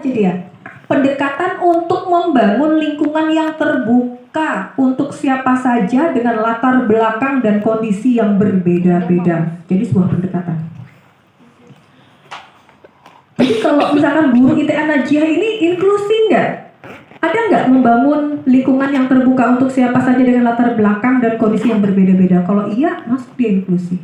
Jadi ya, pendekatan untuk membangun lingkungan yang terbuka untuk siapa saja dengan latar belakang dan kondisi yang berbeda-beda. Jadi sebuah pendekatan. Jadi kalau misalkan guru ITA Najiah ini inklusi nggak? Ada nggak membangun lingkungan yang terbuka untuk siapa saja dengan latar belakang dan kondisi yang berbeda-beda? Kalau iya, masuk dia inklusi.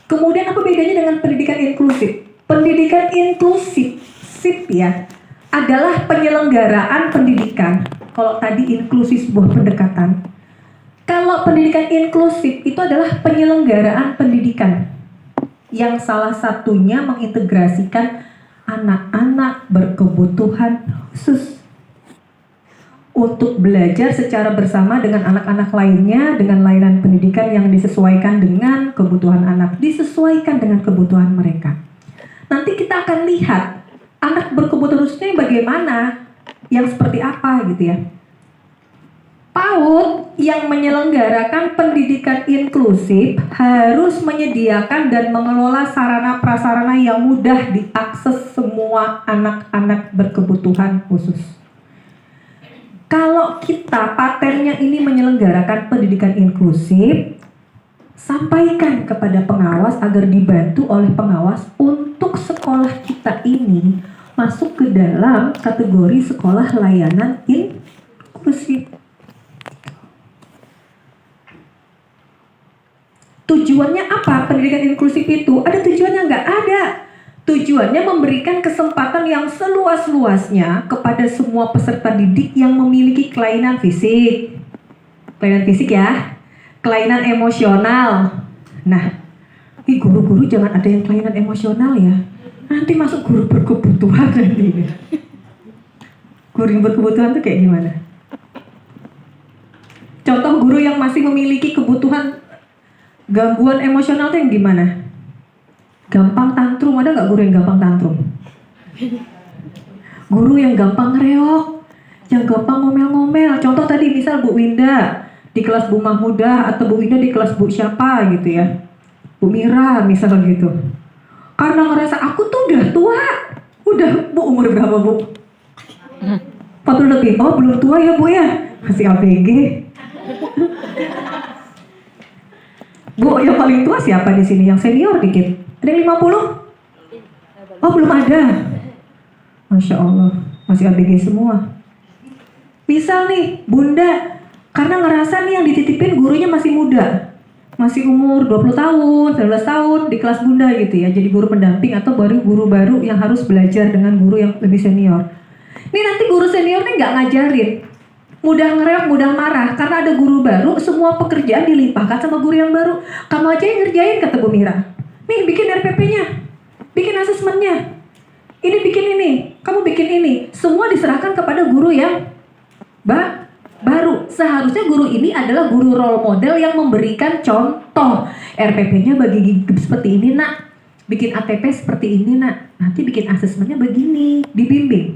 Kemudian apa bedanya dengan pendidikan inklusif? Pendidikan inklusif ya adalah penyelenggaraan pendidikan. Kalau tadi inklusi sebuah pendekatan. Kalau pendidikan inklusif itu adalah penyelenggaraan pendidikan yang salah satunya mengintegrasikan anak-anak berkebutuhan khusus untuk belajar secara bersama dengan anak-anak lainnya dengan layanan pendidikan yang disesuaikan dengan kebutuhan anak, disesuaikan dengan kebutuhan mereka. Nanti kita akan lihat anak berkebutuhan khususnya bagaimana, yang seperti apa gitu ya. PAUD yang menyelenggarakan pendidikan inklusif harus menyediakan dan mengelola sarana prasarana yang mudah diakses semua anak-anak berkebutuhan khusus. Kalau kita patennya ini menyelenggarakan pendidikan inklusif, sampaikan kepada pengawas agar dibantu oleh pengawas untuk sekolah kita ini masuk ke dalam kategori sekolah layanan inklusif. Tujuannya apa pendidikan inklusif itu? Ada tujuannya nggak? Ada. Tujuannya memberikan kesempatan yang seluas-luasnya kepada semua peserta didik yang memiliki kelainan fisik. Kelainan fisik ya, kelainan emosional. Nah, guru-guru jangan ada yang kelainan emosional ya. Nanti masuk guru berkebutuhan nanti. Guru yang berkebutuhan tuh kayak gimana? Contoh guru yang masih memiliki kebutuhan gangguan emosional tuh yang gimana? Gampang tantrum, ada nggak guru yang gampang tantrum? Guru yang gampang ngereok, yang gampang ngomel-ngomel. Contoh tadi misal Bu Winda di kelas Bu Mahmudah atau Bu Winda di kelas Bu siapa gitu ya. Bu Mira misal gitu. Karena ngerasa aku tuh udah tua. Udah Bu umur berapa Bu? 40 lebih. Oh belum tua ya Bu ya? Masih ABG. Bu yang paling tua siapa di sini? Yang senior dikit. Ada yang 50? Oh belum ada. Masya Allah, masih ABG semua. Misal nih, Bunda, karena ngerasa nih yang dititipin gurunya masih muda, masih umur 20 tahun, 19 tahun di kelas Bunda gitu ya. Jadi guru pendamping atau baru guru baru yang harus belajar dengan guru yang lebih senior. Ini nanti guru senior nih nggak ngajarin, mudah ngereok, mudah marah. Karena ada guru baru, semua pekerjaan dilimpahkan sama guru yang baru. Kamu aja yang ngerjain, kata Bu Mira. Nih bikin RPP-nya, bikin asesmennya, ini bikin ini, kamu bikin ini. Semua diserahkan kepada guru yang baru. Seharusnya guru ini adalah guru role model yang memberikan contoh. RPP-nya bagi seperti ini nak, bikin ATP seperti ini nak, nanti bikin asesmennya begini, dibimbing.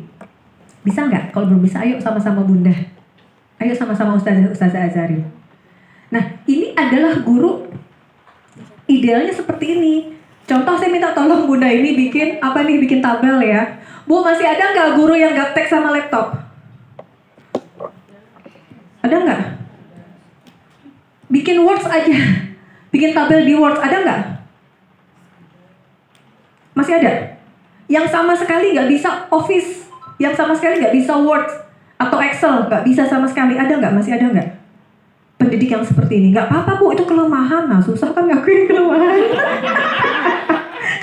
Bisa nggak? Kalau belum bisa, ayo sama-sama Bunda, ayo sama-sama Ustazah Azari. Nah ini adalah guru idealnya seperti ini. Contoh saya minta tolong Bunda ini bikin apa nih, bikin tabel ya. Bu masih ada nggak guru yang gaptek sama laptop? Ada nggak? Bikin Words aja, bikin tabel di Words, ada nggak? Masih ada? Yang sama sekali nggak bisa Office, yang sama sekali nggak bisa Word atau Excel, nggak bisa sama sekali, ada nggak? Masih ada nggak? Pendidik yang seperti ini, nggak apa-apa Bu, itu kelemahan. Nah susah kan ngakuin kelemahan.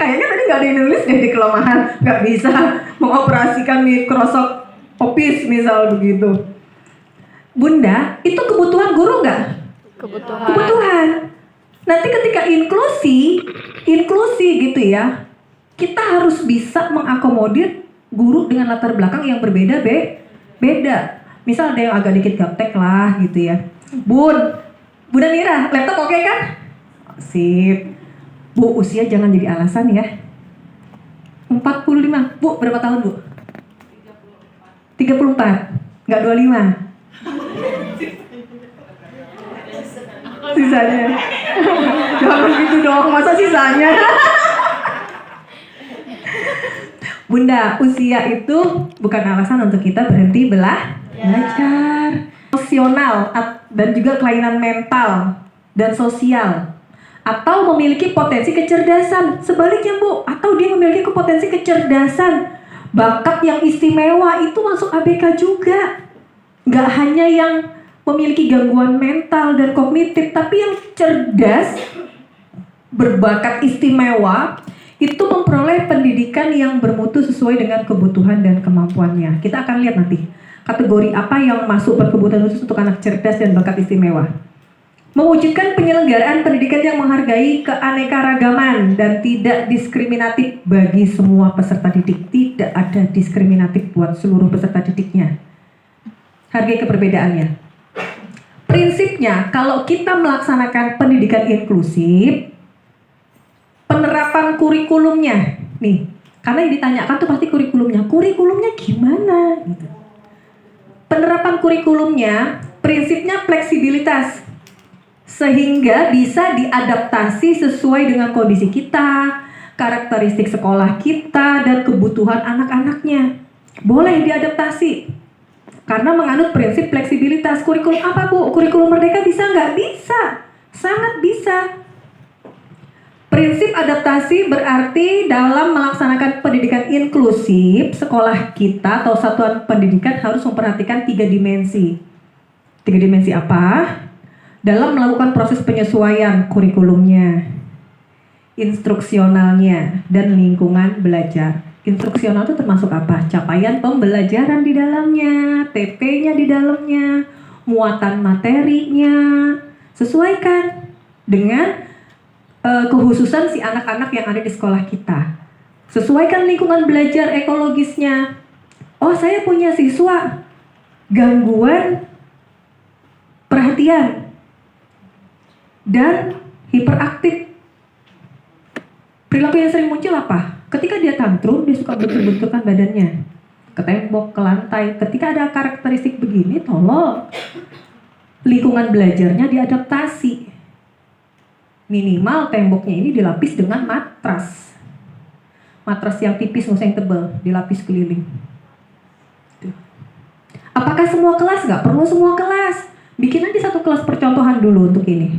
Kayaknya tadi nggak ada yang nulis deh di kelemahan, nggak bisa mengoperasikan Microsoft Office misal begitu. Bunda, itu kebutuhan guru nggak? Kebutuhan. Nanti ketika inklusi gitu ya, kita harus bisa mengakomodir guru dengan latar belakang yang beda. Misal ada yang agak dikit gaptek lah gitu ya. Bunda Mira, laptop oke kan? Sip. Bu, usia jangan jadi alasan ya. 45. Bu, berapa tahun Bu? 34. Nggak 25. Sisanya. Jangan gitu dong, masa sisanya? Bunda, usia itu bukan alasan untuk kita berhenti belajar. Emosional dan juga kelainan mental dan sosial, atau memiliki potensi kecerdasan. Sebaliknya Bu, atau dia memiliki potensi kecerdasan, bakat yang istimewa, itu masuk ABK juga. Nggak hanya yang memiliki gangguan mental dan kognitif, tapi yang cerdas, berbakat istimewa, itu memperoleh pendidikan yang bermutu sesuai dengan kebutuhan dan kemampuannya. Kita akan lihat nanti kategori apa yang masuk berkebutuhan khusus untuk anak cerdas dan bakat istimewa. Mewujudkan penyelenggaraan pendidikan yang menghargai keanekaragaman dan tidak diskriminatif bagi semua peserta didik. Tidak ada diskriminatif buat seluruh peserta didiknya. Hargai keperbedaannya. Prinsipnya, kalau kita melaksanakan pendidikan inklusif, penerapan kurikulumnya, nih, karena yang ditanyakan tuh pasti kurikulumnya gimana? Gitu. Penerapan kurikulumnya, prinsipnya fleksibilitas, sehingga bisa diadaptasi sesuai dengan kondisi kita, karakteristik sekolah kita, dan kebutuhan anak-anaknya. Boleh diadaptasi, karena menganut prinsip fleksibilitas. Kurikulum apa Bu? Kurikulum Merdeka bisa nggak? Bisa, sangat bisa. Prinsip adaptasi berarti dalam melaksanakan pendidikan inklusif, sekolah kita atau satuan pendidikan harus memperhatikan 3 dimensi. 3 dimensi apa? Dalam melakukan proses penyesuaian kurikulumnya, instruksionalnya, dan lingkungan belajar. Instruksional itu termasuk apa? Capaian pembelajaran di dalamnya, TP-nya di dalamnya, muatan materinya, sesuaikan dengan kehususan si anak-anak yang ada di sekolah kita. Sesuaikan lingkungan belajar ekologisnya. Oh, saya punya siswa gangguan perhatian dan hiperaktif. Perilaku yang sering muncul apa? Ketika dia tantrum, dia suka bentur-benturkan badannya ke tembok, ke lantai. Ketika ada karakteristik begini, tolong lingkungan belajarnya diadaptasi. Minimal temboknya ini dilapis dengan matras. Matras yang tipis, nggak usah yang tebal, dilapis keliling. Tuh. Apakah semua kelas? Nggak perlu semua kelas. Bikin aja satu kelas percontohan dulu untuk ini.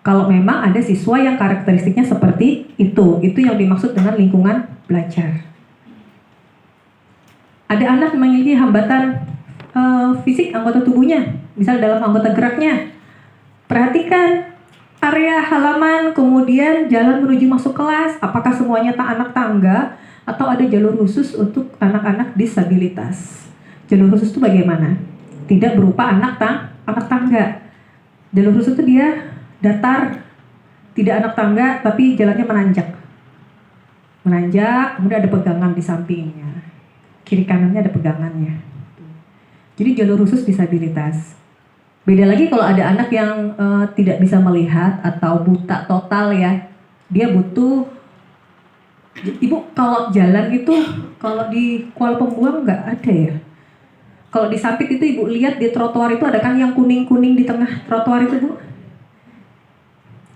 Kalau memang ada siswa yang karakteristiknya seperti itu yang dimaksud dengan lingkungan belajar. Ada anak memiliki hambatan fisik anggota tubuhnya, misal dalam anggota geraknya. Perhatikan area halaman, kemudian jalan menuju masuk kelas, apakah semuanya anak tangga atau ada jalur khusus untuk anak-anak disabilitas. Jalur khusus itu bagaimana? Tidak berupa anak tangga. Jalur khusus itu dia datar, tidak anak tangga, tapi jalannya menanjak. Menanjak, kemudian ada pegangan di sampingnya. Kiri kanannya ada pegangannya. Jadi jalur khusus disabilitas. Beda lagi kalau ada anak yang tidak bisa melihat atau buta total ya. Dia butuh, Ibu kalau jalan itu, kalau di Kuala Pembuang nggak ada ya. Kalau di Sampit itu Ibu lihat di trotoar itu ada kan yang kuning-kuning di tengah trotoar itu Bu.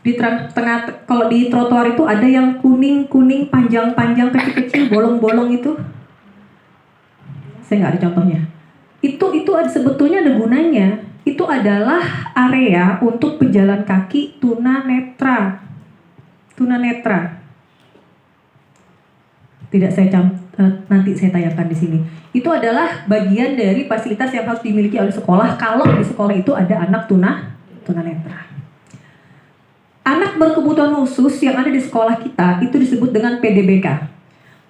Di tengah, kalau di trotoar itu ada yang kuning-kuning panjang-panjang kecil-kecil bolong-bolong itu. Saya nggak ada contohnya. Itu sebetulnya ada gunanya. Itu adalah area untuk pejalan kaki tunanetra. Tunanetra. Tidak nanti saya tayangkan di sini. Itu adalah bagian dari fasilitas yang harus dimiliki oleh sekolah kalau di sekolah itu ada anak tunanetra. Anak berkebutuhan khusus yang ada di sekolah kita itu disebut dengan PDBK.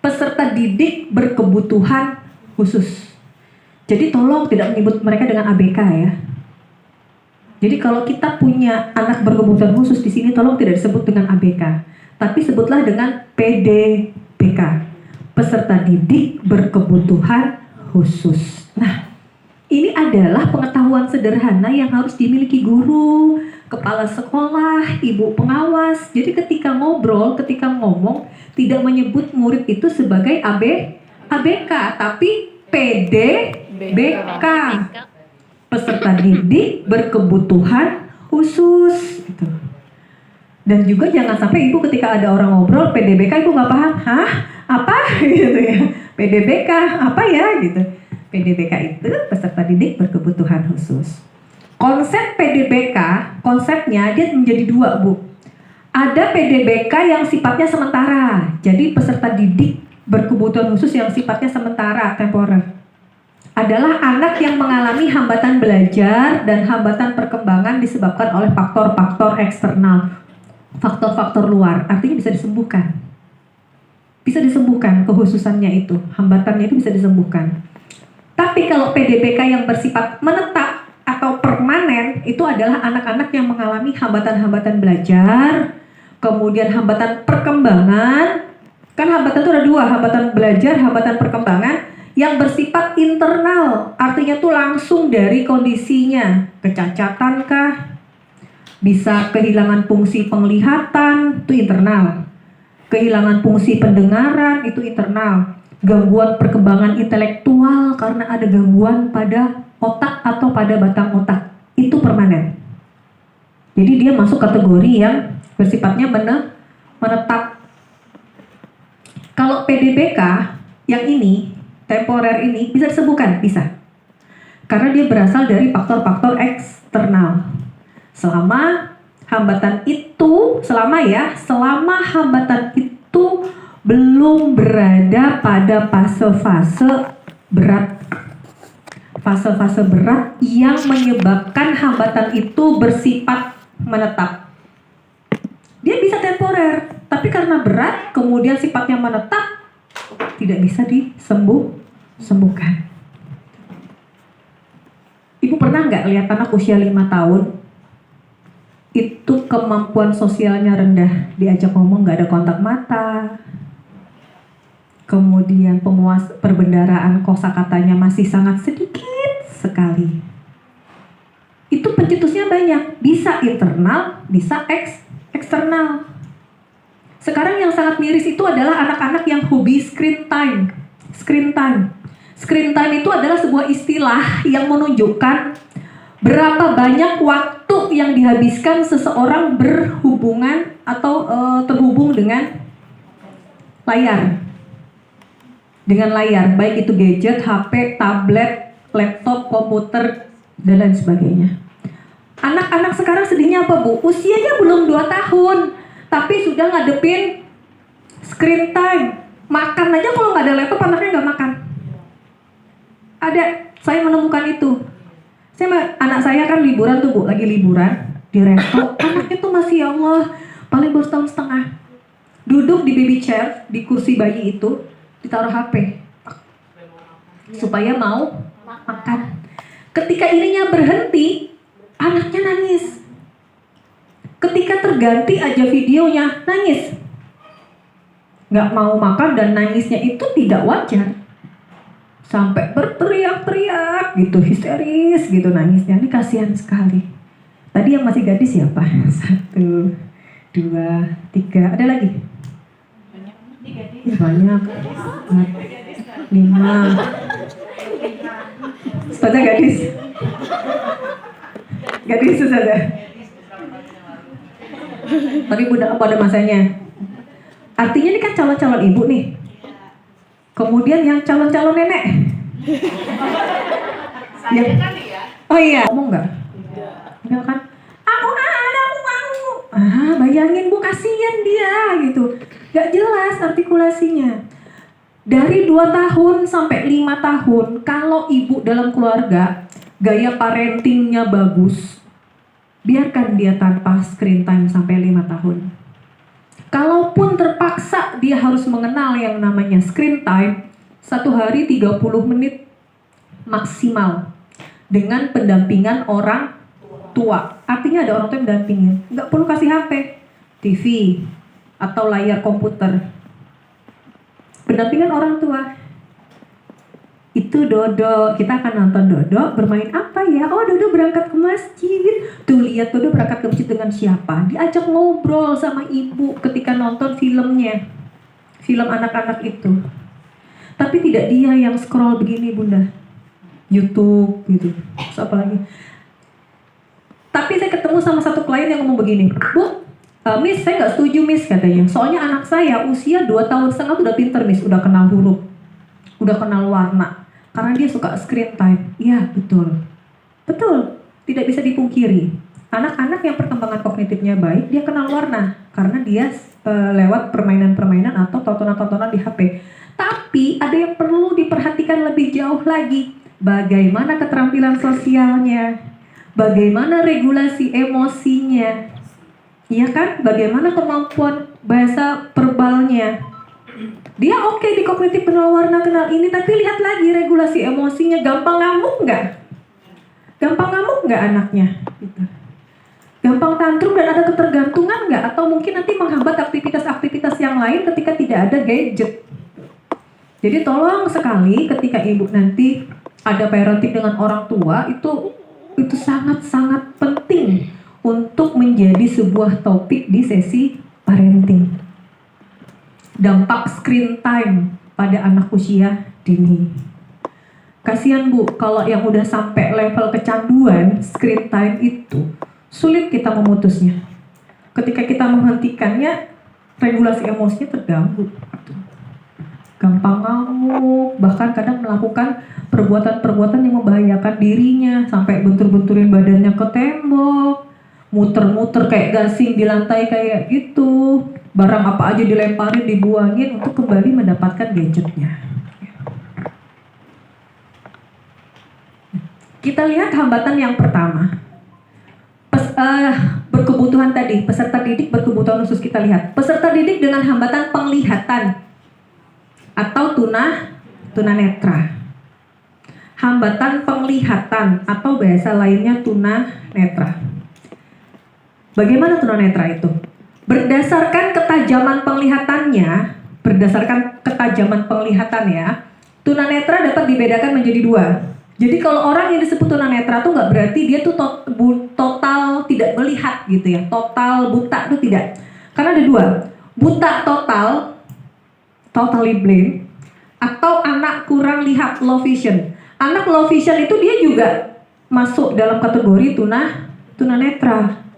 Peserta didik berkebutuhan khusus. Jadi tolong tidak menyebut mereka dengan ABK ya. Jadi kalau kita punya anak berkebutuhan khusus di sini, tolong tidak disebut dengan ABK, tapi sebutlah dengan PDBK, peserta didik berkebutuhan khusus. Nah, ini adalah pengetahuan sederhana yang harus dimiliki guru, kepala sekolah, ibu pengawas. Jadi ketika ngobrol, ketika ngomong, tidak menyebut murid itu sebagai ABK, tapi PDBK. Peserta didik berkebutuhan khusus gitu. Dan juga jangan sampai ibu ketika ada orang ngobrol PDBK ibu nggak paham, hah? Apa gitu ya. PDBK apa ya gitu. PDBK itu peserta didik berkebutuhan khusus. Konsep PDBK, konsepnya dia menjadi dua, Bu. Ada PDBK yang sifatnya sementara. Jadi peserta didik berkebutuhan khusus yang sifatnya sementara, temporer. Adalah anak yang mengalami hambatan belajar dan hambatan perkembangan disebabkan oleh faktor-faktor eksternal, faktor-faktor luar, artinya bisa disembuhkan. Bisa disembuhkan kekhususannya itu, hambatannya itu bisa disembuhkan. Tapi kalau PDBK yang bersifat menetap atau permanen, itu adalah anak-anak yang mengalami hambatan-hambatan belajar, kemudian hambatan perkembangan. Kan hambatan itu ada dua, hambatan belajar, hambatan perkembangan. Yang bersifat internal, artinya tuh langsung dari kondisinya, kecacatan kah, bisa kehilangan fungsi penglihatan, itu internal, kehilangan fungsi pendengaran, itu internal, gangguan perkembangan intelektual karena ada gangguan pada otak atau pada batang otak, itu permanen. Jadi dia masuk kategori yang bersifatnya menetap. Kalau PDBK yang ini, temporer ini bisa disembuhkan, bisa. Karena dia berasal dari faktor-faktor eksternal. Selama hambatan itu, selama hambatan itu belum berada pada fase-fase berat. Fase-fase berat yang menyebabkan hambatan itu bersifat menetap. Dia bisa temporer, tapi karena berat, kemudian sifatnya menetap, tidak bisa disembuhkan. Ibu pernah nggak lihat anak usia 5 tahun itu kemampuan sosialnya rendah, diajak ngomong nggak ada kontak mata, kemudian perbendaraan kosakatanya masih sangat sedikit sekali. Itu pencetusnya banyak, bisa internal, bisa eksternal. Sekarang yang sangat miris itu adalah anak-anak yang hobi screen time. Screen time. Screen time itu adalah sebuah istilah yang menunjukkan berapa banyak waktu yang dihabiskan seseorang berhubungan atau terhubung dengan layar. Dengan layar, baik itu gadget, HP, tablet, laptop, komputer, dan lain sebagainya. Anak-anak sekarang sedihnya apa, Bu? Usianya belum 2 tahun. Tapi sudah ngadepin screen time. Makan aja kalau nggak ada laptop anaknya nggak makan. Ada, saya menemukan itu. Anak saya kan liburan tuh, Bu, lagi liburan di resto. Anaknya tuh masih, ya Allah, paling baru setahun setengah. Duduk di baby chair, di kursi bayi itu, ditaruh HP. Supaya mau makan. Ketika ininya berhenti, anaknya nangis. Ketika terganti aja videonya, nangis. Nggak mau makan dan nangisnya itu tidak wajar. Sampai berteriak-teriak gitu, histeris gitu nangisnya. Ini kasihan sekali. Tadi yang masih gadis siapa? 1, 2, 3. Ada lagi? Banyak. 5. Ustazah gadis. Gadis Ustazah. Tapi udah pada masanya. Artinya ini kan calon-calon ibu nih. Kemudian yang calon-calon nenek. Saya kan ya. Oh iya, ngomong nggak? Enggak kan? Aku. Bayangin, Bu, kasihan dia gitu. Gak jelas artikulasinya. Dari 2 tahun sampai 5 tahun, kalau ibu dalam keluarga gaya parentingnya bagus, biarkan dia tanpa screen time sampai 5 tahun. Kalaupun terpaksa dia harus mengenal yang namanya screen time, 1 hari 30 menit maksimal dengan pendampingan orang tua. Artinya ada orang tua yang mendampingin. Nggak perlu kasih HP, TV, atau layar komputer. Pendampingan orang tua. Itu Dodo, kita akan nonton Dodo bermain apa ya? Oh, Dodo berangkat ke masjid. Tuh lihat Dodo berangkat ke masjid dengan siapa? Diajak ngobrol sama ibu ketika nonton filmnya. Film anak-anak itu. Tapi tidak dia yang scroll begini, Bunda. YouTube gitu. Terus apa lagi? Tapi saya ketemu sama satu klien yang ngomong begini, Bu, Miss, saya nggak setuju Miss katanya. Soalnya anak saya usia 2,5 tahun udah pinter Miss, udah kenal huruf, udah kenal warna. Karena dia suka screen time. Iya betul, betul, tidak bisa dipungkiri. Anak-anak yang perkembangan kognitifnya baik, dia kenal warna karena dia lewat permainan-permainan atau tontonan-tontonan di HP. Tapi ada yang perlu diperhatikan lebih jauh lagi. Bagaimana keterampilan sosialnya, bagaimana regulasi emosinya, iya kan? Bagaimana kemampuan bahasa verbalnya. Dia oke di kognitif, kenal warna, kenal ini, tapi lihat lagi regulasi emosinya. Gampang ngamuk nggak? Gampang ngamuk nggak anaknya? Gitu. Gampang tantrum dan ada ketergantungan nggak? Atau mungkin nanti menghambat aktivitas-aktivitas yang lain ketika tidak ada gadget. Jadi tolong sekali ketika ibu nanti ada parenting dengan orang tua, itu sangat-sangat penting untuk menjadi sebuah topik di sesi parenting. Dampak screen time pada anak usia dini. Kasihan Bu, kalau yang udah sampai level kecanduan screen time itu sulit kita memutusnya. Ketika kita menghentikannya, regulasi emosinya terganggu. Gampang ngamuk, bahkan kadang melakukan perbuatan-perbuatan yang membahayakan dirinya, sampai bentur-benturin badannya ke tembok, muter-muter kayak gasing di lantai kayak gitu, barang apa aja dilemparin, dibuangin untuk kembali mendapatkan gadgetnya. Kita lihat hambatan yang pertama. Berkebutuhan tadi, peserta didik berkebutuhan khusus. Kita lihat peserta didik dengan hambatan penglihatan atau tunanetra. Hambatan penglihatan atau bahasa lainnya tunanetra. Bagaimana tunanetra itu? Berdasarkan ketajaman penglihatannya, tunanetra dapat dibedakan menjadi 2. Jadi kalau orang yang disebut tunanetra tuh nggak berarti dia tuh total tidak melihat gitu ya, total buta tuh tidak. Karena ada 2, buta total, totally blind, atau anak kurang lihat, low vision. Anak low vision itu dia juga masuk dalam kategori tunanetra.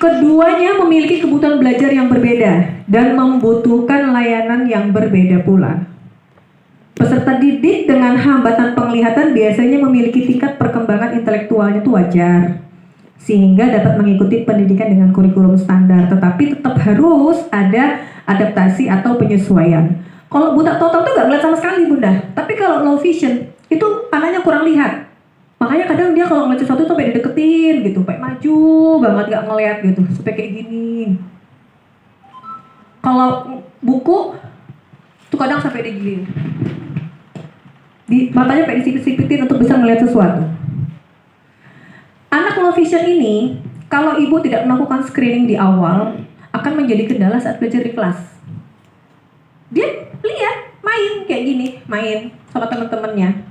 Keduanya memiliki kebutuhan belajar yang berbeda dan membutuhkan layanan yang berbeda pula. Peserta didik dengan hambatan penglihatan biasanya memiliki tingkat perkembangan intelektualnya itu wajar, sehingga dapat mengikuti pendidikan dengan kurikulum standar, tetapi tetap harus ada adaptasi atau penyesuaian. Kalau buta total tuh nggak ngeliat sama sekali Bunda, tapi kalau low vision itu anaknya kurang lihat. Makanya kadang dia kalau ngeliat sesuatu tuh sampai dideketin gitu, sampai maju banget nggak ngeliat gitu, sampai kayak gini. Kalau buku tuh kadang sampai digini, di matanya sampai disipit-sipitin untuk bisa ngeliat sesuatu. Anak low vision ini, kalau ibu tidak melakukan screening di awal, akan menjadi kendala saat belajar di kelas. Dia lihat, main kayak gini, main sama teman-temannya.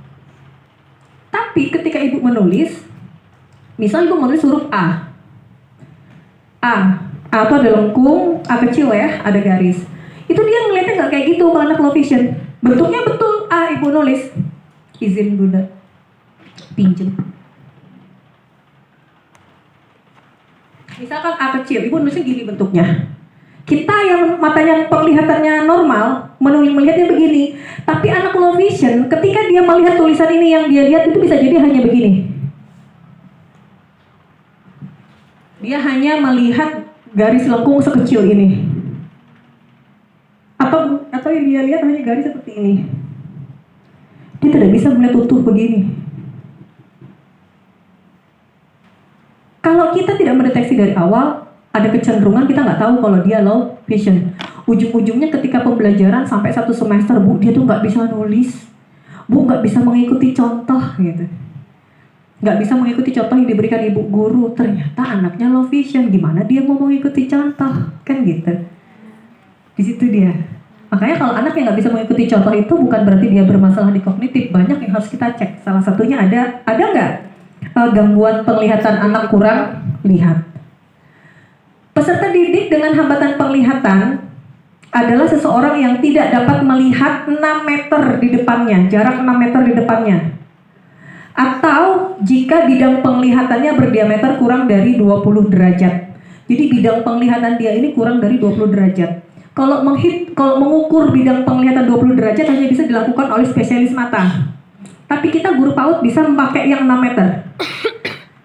Tapi ketika ibu menulis, misal ibu menulis huruf A itu ada lengkung, A kecil ya, ada garis. Itu dia ngeliatnya nggak kayak gitu kalau anak low vision. Bentuknya betul A, ibu nulis. Izin Bunda, pinjem. Misalkan A kecil, ibu nulisnya gini bentuknya. Kita yang matanya penglihatannya normal, melihatnya begini. Tapi anak low vision, ketika dia melihat tulisan ini yang dia lihat itu bisa jadi hanya begini. Dia hanya melihat garis lengkung sekecil ini. Atau yang dia lihat hanya garis seperti ini. Dia tidak bisa melihat utuh begini. Kalau kita tidak mendeteksi dari awal, ada kecenderungan kita nggak tahu kalau dia low vision. Ujung-ujungnya ketika pembelajaran sampai 1 semester, Bu, dia tuh nggak bisa nulis, Bu, nggak bisa mengikuti contoh gitu, nggak bisa mengikuti contoh yang diberikan ibu guru. Ternyata anaknya low vision, gimana dia mau mengikuti contoh, kan gitu. Di situ dia. Makanya kalau anak yang nggak bisa mengikuti contoh itu bukan berarti dia bermasalah di kognitif. Banyak yang harus kita cek. Salah satunya ada nggak gangguan penglihatan anak kurang lihat. Peserta didik dengan hambatan penglihatan adalah seseorang yang tidak dapat melihat 6 meter di depannya, jarak 6 meter di depannya. Atau jika bidang penglihatannya berdiameter kurang dari 20 derajat. Jadi bidang penglihatan dia ini kurang dari 20 derajat. Kalau mengukur bidang penglihatan 20 derajat hanya bisa dilakukan oleh spesialis mata. Tapi kita guru PAUD bisa memakai yang 6 meter.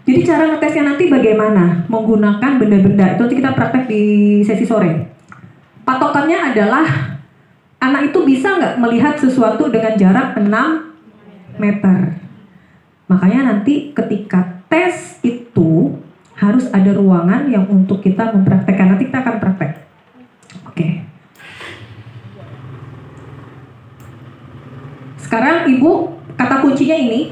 Jadi cara ngetesnya nanti bagaimana? Menggunakan benda-benda. Itu nanti kita praktek di sesi sore. Patokannya adalah anak itu bisa nggak melihat sesuatu dengan jarak 6 meter. Makanya nanti ketika tes itu harus ada ruangan yang untuk kita mempraktekkan. Nanti kita akan praktek. Oke. Sekarang Ibu, kata kuncinya ini,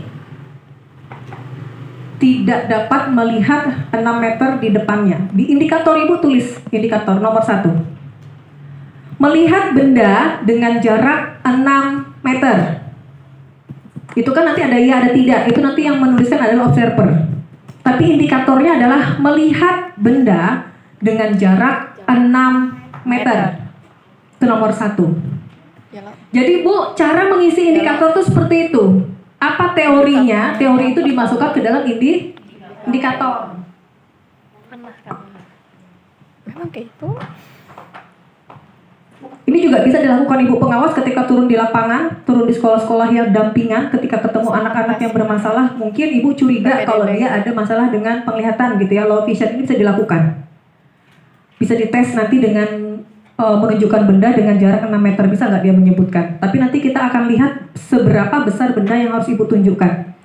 tidak dapat melihat 6 meter di depannya. Di indikator Ibu tulis, indikator nomor 1. Melihat benda dengan jarak 6 meter. Itu kan nanti ada iya, ada tidak. Itu nanti yang menuliskan adalah observer. Tapi indikatornya adalah melihat benda dengan jarak 6 meter. Itu nomor 1. Jadi Bu, cara mengisi indikator itu seperti itu. Apa teorinya? Teori itu dimasukkan ke dalam indikator. Memang kayak itu. Ini juga bisa dilakukan ibu pengawas ketika turun di lapangan, turun di sekolah-sekolah yang dampingan, ketika ketemu anak-anak yang bermasalah, mungkin ibu curiga kalau dia ada masalah dengan penglihatan gitu ya, low vision, ini bisa dilakukan. Bisa dites nanti dengan menunjukkan benda dengan jarak 6 meter, bisa nggak dia menyebutkan. Tapi nanti kita akan lihat seberapa besar benda yang harus ibu tunjukkan.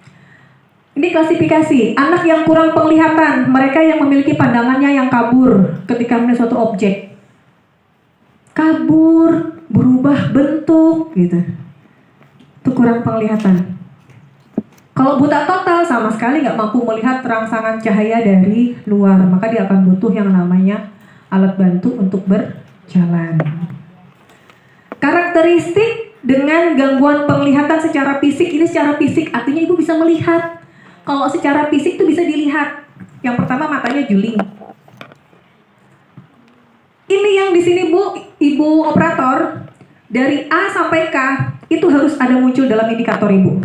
Ini klasifikasi, anak yang kurang penglihatan, mereka yang memiliki pandangannya yang kabur ketika melihat suatu objek. Kabur, berubah bentuk gitu. Itu kurang penglihatan. Kalau buta total sama sekali nggak mampu melihat rangsangan cahaya dari luar, maka dia akan butuh yang namanya alat bantu untuk berjalan. Karakteristik dengan gangguan penglihatan secara fisik, ini secara fisik artinya ibu bisa melihat. Kalau secara fisik itu bisa dilihat. Yang pertama matanya juling. Ini yang di sini Bu, Ibu operator, dari A sampai K itu harus ada muncul dalam indikator Ibu.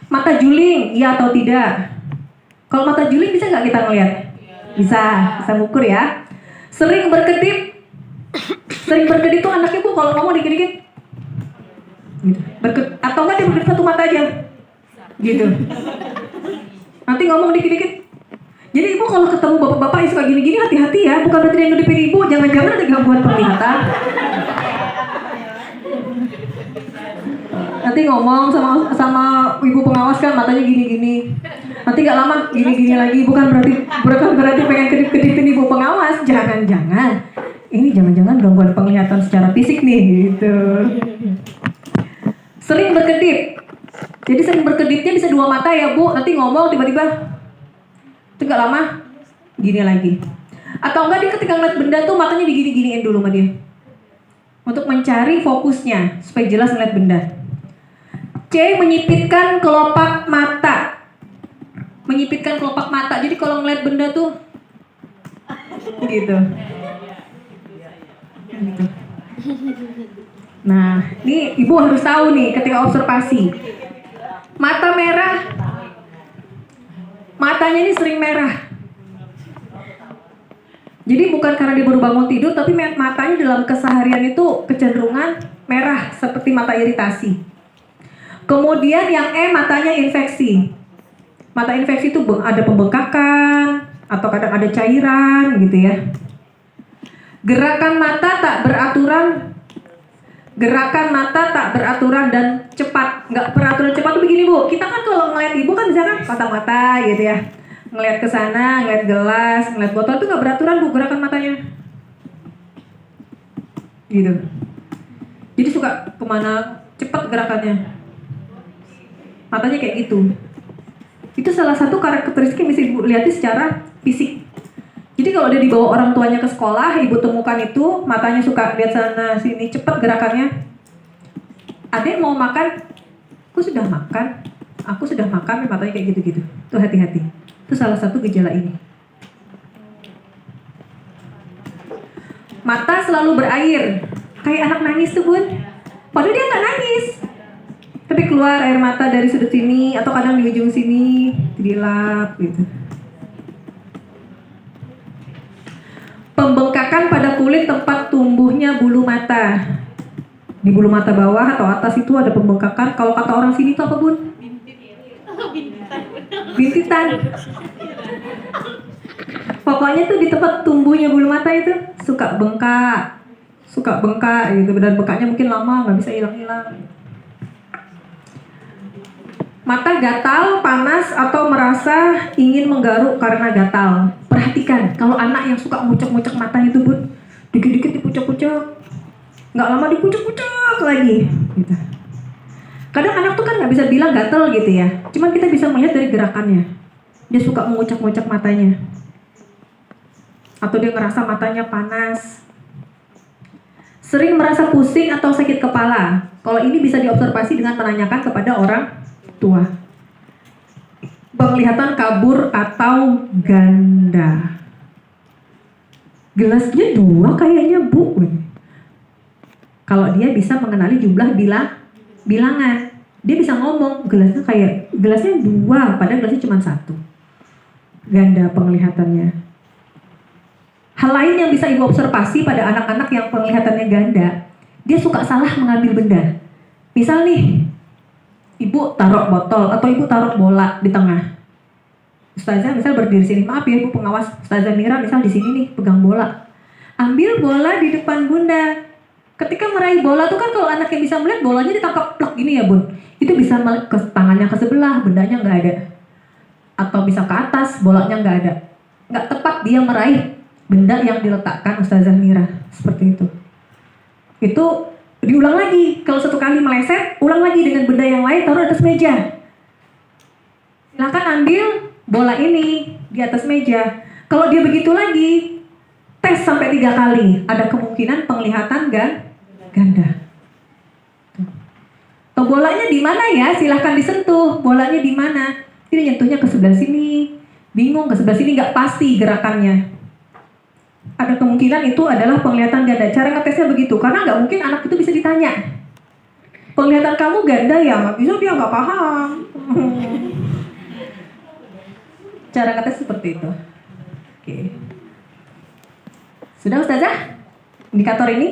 Mata juling, iya atau tidak? Kalau mata juling bisa nggak kita ngelihat? Bisa ngukur ya. Sering berkedip. Sering berkedip tuh anak Ibu kalau ngomong dikit-dikit. Gitu. Atau nggak dia berkedip satu mata aja. Gitu. Nanti ngomong dikit-dikit. Jadi ibu kalau ketemu bapak-bapak yang suka gini-gini hati-hati ya, bukan berarti dia ngedipin ibu, jangan-jangan ada gangguan penglihatan. Nanti ngomong sama ibu pengawas kan matanya gini-gini. Nanti nggak lama gini-gini lagi, bukan berarti pengen kedip-kedipin ibu pengawas, jangan-jangan. Ini jangan-jangan gangguan penglihatan secara fisik nih, gitu. Sering berkedip. Jadi sering berkedipnya bisa 2 mata ya Bu, nanti ngomong tiba-tiba itu gak lama gini lagi. Atau enggak dia ketika ngeliat benda tuh matanya digini-giniin dulu sama dia untuk mencari fokusnya supaya jelas ngeliat benda. C. Menyipitkan kelopak mata. Menyipitkan kelopak mata. Jadi kalau ngeliat benda tuh gitu. Nah, ini ibu harus tahu nih ketika observasi. Mata merah. Matanya ini sering merah. Jadi bukan karena dia baru bangun tidur, tapi matanya dalam keseharian itu kecenderungan merah seperti mata iritasi. Kemudian yang E, matanya infeksi. Mata infeksi itu ada pembengkakan atau kadang ada cairan gitu ya. Gerakan mata tak beraturan. Gerakan mata tak beraturan dan cepat. Nggak beraturan cepat tuh begini Bu. Kita kan kalau ngeliat ibu kan bisa kan pasang mata gitu ya. Ngeliat ke sana, ngeliat gelas, ngeliat botol itu nggak beraturan Bu gerakan matanya. Gitu. Jadi suka kemana cepat gerakannya. Matanya kayak gitu. Itu salah satu karakteristik yang bisa ibu lihat secara fisik. Jadi kalau dia dibawa orang tuanya ke sekolah, ibu temukan itu, matanya suka lihat sana sini, cepat gerakannya. Adek mau makan, aku sudah makan, matanya kayak gitu-gitu. Tuh hati-hati. Itu salah satu gejala ini. Mata selalu berair, kayak anak nangis tuh Bun. Padahal dia nggak nangis, tapi keluar air mata dari sudut sini atau kadang di ujung sini, dilap gitu. Pembengkakan pada kulit tempat tumbuhnya bulu mata. Di bulu mata bawah atau atas itu ada pembengkakan. Kalau kata orang sini itu apa, Bun? Bintitan. Pokoknya tuh di tempat tumbuhnya bulu mata itu suka bengkak gitu, dan bengkaknya mungkin lama nggak bisa hilang-hilang. Mata gatal, panas, atau merasa ingin menggaruk karena gatal. Perhatikan, kalau anak yang suka ngucek-ngucek matanya itu, Bun, dikit-dikit dipucuk-pucuk, nggak lama dipucuk-pucuk lagi gitu. Kadang anak tuh kan nggak bisa bilang gatal gitu ya, cuman kita bisa melihat dari gerakannya. Dia suka mengucek-ngucek matanya, atau dia ngerasa matanya panas. Sering merasa pusing atau sakit kepala. Kalau ini bisa diobservasi dengan menanyakan kepada orang tua. Penglihatan kabur atau ganda. Gelasnya 2 kayaknya, Bu. Kalau dia bisa mengenali jumlah bilangan, dia bisa ngomong gelasnya 2, padahal gelasnya cuma 1. Ganda penglihatannya. Hal lain yang bisa ibu observasi pada anak-anak yang penglihatannya ganda, dia suka salah mengambil benda. Misal nih, ibu taruh botol atau ibu taruh bola di tengah. Ustazah misal berdiri sini, maaf ya ibu pengawas, Ustazah Mira misal di sini nih pegang bola. Ambil bola di depan bunda. Ketika meraih bola tuh kan kalau anak yang bisa melihat bolanya ditangkap plek gini ya, Bun. Itu bisa ke tangannya ke sebelah, bendanya nggak ada. Atau bisa ke atas, bolanya nggak ada. Nggak tepat dia meraih benda yang diletakkan Ustazah Mira, seperti itu. Itu diulang lagi. Kalau 1 kali meleset, ulang lagi dengan benda yang lain, taruh atas meja. Silakan ambil bola ini di atas meja. Kalau dia begitu lagi, tes sampai 3 kali, ada kemungkinan penglihatan ganda. Tuh, bolanya di mana ya? Silahkan disentuh. Bolanya di mana? Dia nyentuhnya ke sebelah sini, bingung ke sebelah sini, nggak pasti gerakannya. Ada kemungkinan itu adalah penglihatan ganda. Cara ngetesnya begitu, karena nggak mungkin anak itu bisa ditanya, penglihatan kamu ganda ya? Nggak bisa, dia nggak paham. Cara ngetes seperti itu. Oke. Sudah Ustazah? Indikator ini?